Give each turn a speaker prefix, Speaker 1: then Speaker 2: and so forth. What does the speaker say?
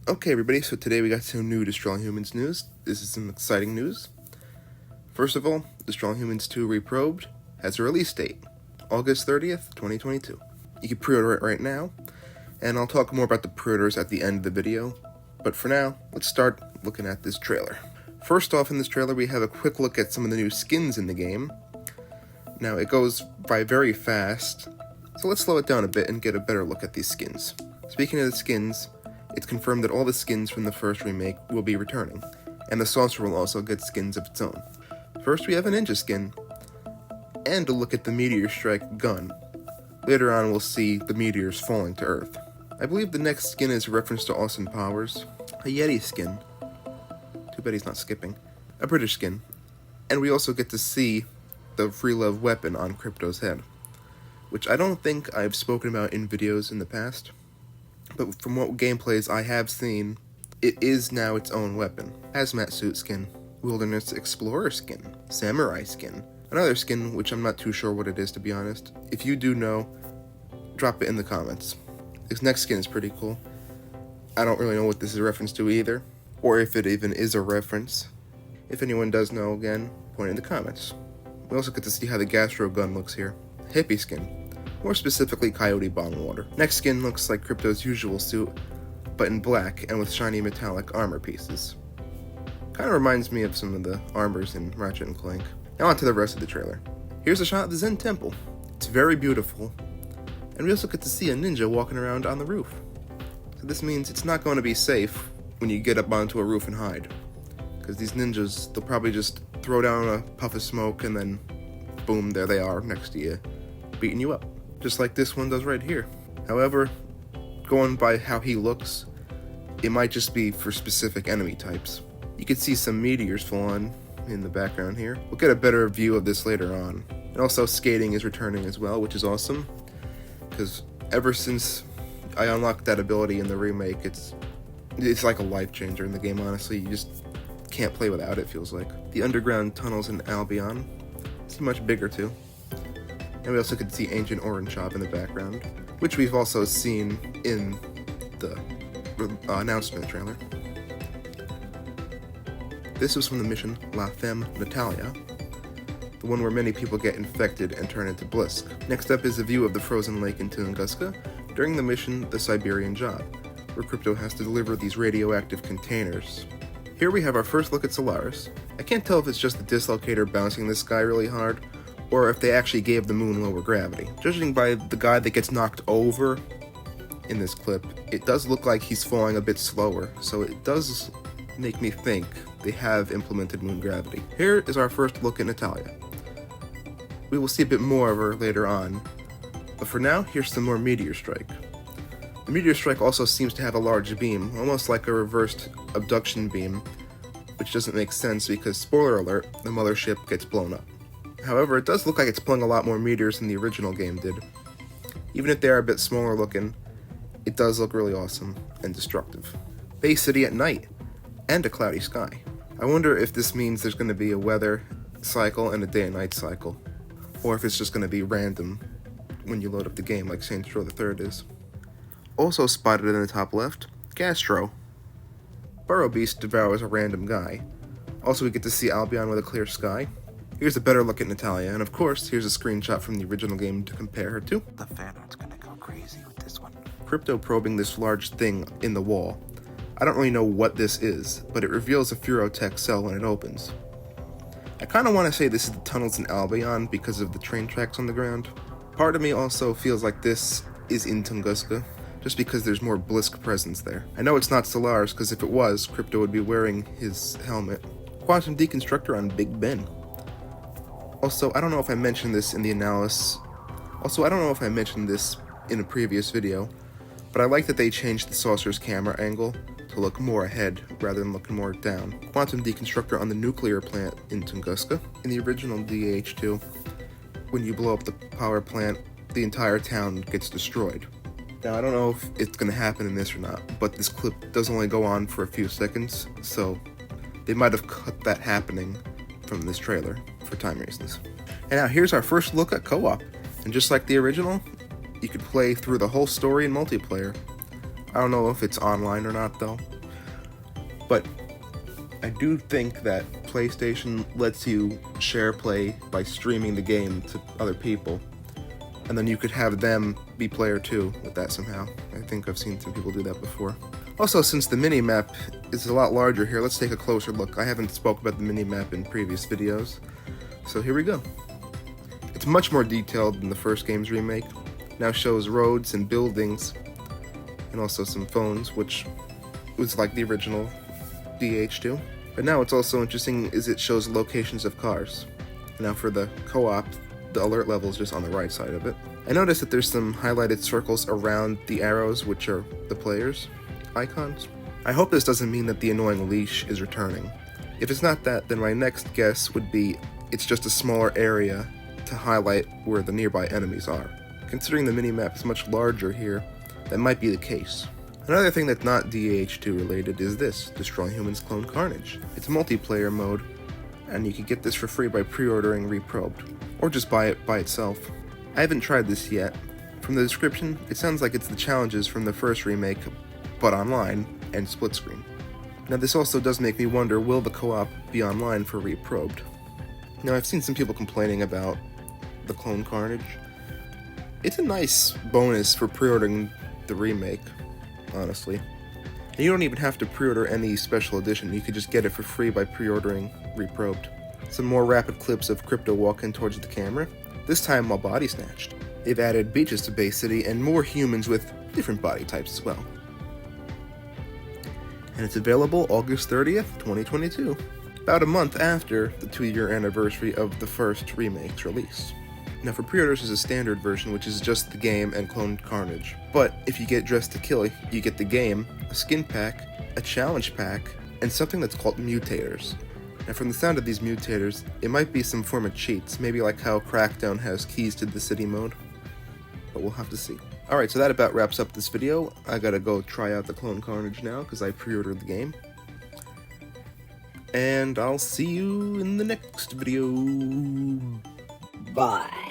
Speaker 1: Okay, everybody, so today we got some new Destroying Humans news. This is some exciting news. First of all, Destroying Humans 2 Reprobed has a release date, August 30th, 2022. You can pre-order it right now, and I'll talk more about the pre-orders at the end of the video. But for now, let's start looking at this trailer. First off, in this trailer, we have a quick look at some of the new skins in the game. Now, it goes by very fast, so let's slow it down a bit and get a better look at these skins. Speaking of the skins, it's confirmed that all the skins from the first remake will be returning, and the Saucer will also get skins of its own. First, we have a ninja skin, and a look at the Meteor Strike gun. Later on, we'll see the meteors falling to Earth. I believe the next skin is a reference to Austin Powers, a Yeti skin. Too bad he's not skipping. A British skin. And we also get to see the free love weapon on Crypto's head, which I don't think I've spoken about in videos in the past. But from what gameplays I have seen, it is now its own weapon. Hazmat suit skin, wilderness explorer skin, samurai skin, another skin which I'm not too sure what it is, to be honest. If you do know, drop it in the comments. This next skin is pretty cool. I don't really know what this is a reference to either, or if it even is a reference. If anyone does know, again, point in the comments. We also get to see how the Gastro gun looks here. Hippie skin. More specifically, Coyote Bottled Water. Next skin looks like Crypto's usual suit, but in black and with shiny metallic armor pieces. Kind of reminds me of some of the armors in Ratchet & Clank. Now on to the rest of the trailer. Here's a shot of the Zen Temple. It's very beautiful, and we also get to see a ninja walking around on the roof. So this means it's not going to be safe when you get up onto a roof and hide, because these ninjas, they'll probably just throw down a puff of smoke and then boom, there they are next to you, beating you up. Just like this one does right here. However, going by how he looks, it might just be for specific enemy types. You can see some meteors falling in the background here. We'll get a better view of this later on. And also skating is returning as well, which is awesome, because ever since I unlocked that ability in the remake, it's like a life changer in the game, honestly. You just can't play without it, feels like. The underground tunnels in Albion seem much bigger too. And we also could see Ancient Orange Shop in the background, which we've also seen in the announcement trailer. This was from the mission La Femme Nikita, the one where many people get infected and turn into Blisk. Next up is a view of the frozen lake in Tunguska during the mission The Siberian Job, where Crypto has to deliver these radioactive containers. Here we have our first look at Solaris. I can't tell if it's just the dislocator bouncing this guy really hard, or if they actually gave the moon lower gravity. Judging by the guy that gets knocked over in this clip, it does look like he's falling a bit slower, so it does make me think they have implemented moon gravity. Here is our first look at Natalia. We will see a bit more of her later on, but for now, here's some more Meteor Strike. The Meteor Strike also seems to have a large beam, almost like a reversed abduction beam, which doesn't make sense because, spoiler alert, the mothership gets blown up. However, it does look like it's pulling a lot more meteors than the original game did. Even if they are a bit smaller looking, it does look really awesome and destructive. Bay City at night, and a cloudy sky. I wonder if this means there's going to be a weather cycle and a day and night cycle, or if it's just going to be random when you load up the game like Saints Row the Third is. Also spotted in the top left, Gastro. Burrow Beast devours a random guy. Also, we get to see Albion with a clear sky. Here's a better look at Natalia, and of course, here's a screenshot from the original game to compare her to.
Speaker 2: The fan art's gonna go crazy with this one.
Speaker 1: Crypto probing this large thing in the wall. I don't really know what this is, but it reveals a Furotech cell when it opens. I kinda wanna say this is the tunnels in Albion because of the train tracks on the ground. Part of me also feels like this is in Tunguska, just because there's more Blisk presence there. I know it's not Solaris, because if it was, Crypto would be wearing his helmet. Quantum Deconstructor on Big Ben. Also, I don't know if I mentioned this in the analysis. I don't know if I mentioned this in a previous video, but I like that they changed the saucer's camera angle to look more ahead rather than looking more down. Quantum Deconstructor on the nuclear plant in Tunguska. In the original DH2, when you blow up the power plant, the entire town gets destroyed. Now, I don't know if it's going to happen in this or not, but this clip does only go on for a few seconds, so they might have cut that happening from this trailer for time reasons. And now here's our first look at co-op, and just like the original, you could play through the whole story in multiplayer. I don't know if it's online or not though. I do think that PlayStation lets you share play by streaming the game to other people, and then you could have them be player 2 with that somehow. I think I've seen some people do that before. Also, since the mini-map is a lot larger here, let's take a closer look. I haven't spoke about the mini-map in previous videos, so here we go. It's much more detailed than the first game's remake. Now shows roads and buildings, and also some phones, which was like the original DH2. But now what's also interesting is it shows locations of cars. Now for the co-op, the alert level is just on the right side of it. I noticed that there's some highlighted circles around the arrows, which are the players' icons. I hope this doesn't mean that the annoying leash is returning. If it's not that, then my next guess would be it's just a smaller area to highlight where the nearby enemies are. Considering the minimap is much larger here, that might be the case. Another thing that's not DH2 related is this, Destroy Humans Clone Carnage. It's a multiplayer mode, and you can get this for free by pre-ordering Reprobed, or just buy it by itself. I haven't tried this yet. From the description, it sounds like it's the challenges from the first remake, but online, and split screen. Now this also does make me wonder, will the co-op be online for Reprobed? Now I've seen some people complaining about the Clone Carnage. It's a nice bonus for pre-ordering the remake, honestly. And you don't even have to pre-order any special edition, you could just get it for free by pre-ordering Reprobed. Some more rapid clips of Crypto walking towards the camera, this time while body snatched. They've added beaches to Bay City and more humans with different body types as well. And it's available August 30th, 2022, about a month after the 2-year anniversary of the first remake's release. Now for pre-orders is a standard version, which is just the game and Clone Carnage. But if you get Dressed to Kill, you get the game, a skin pack, a challenge pack, and something that's called mutators. Now from the sound of these mutators, it might be some form of cheats, maybe like how Crackdown has keys to the city mode. But we'll have to see. Alright, so that about wraps up this video. I gotta go try out the Clone Carnage now, because I pre-ordered the game. And I'll see you in the next video.
Speaker 2: Bye.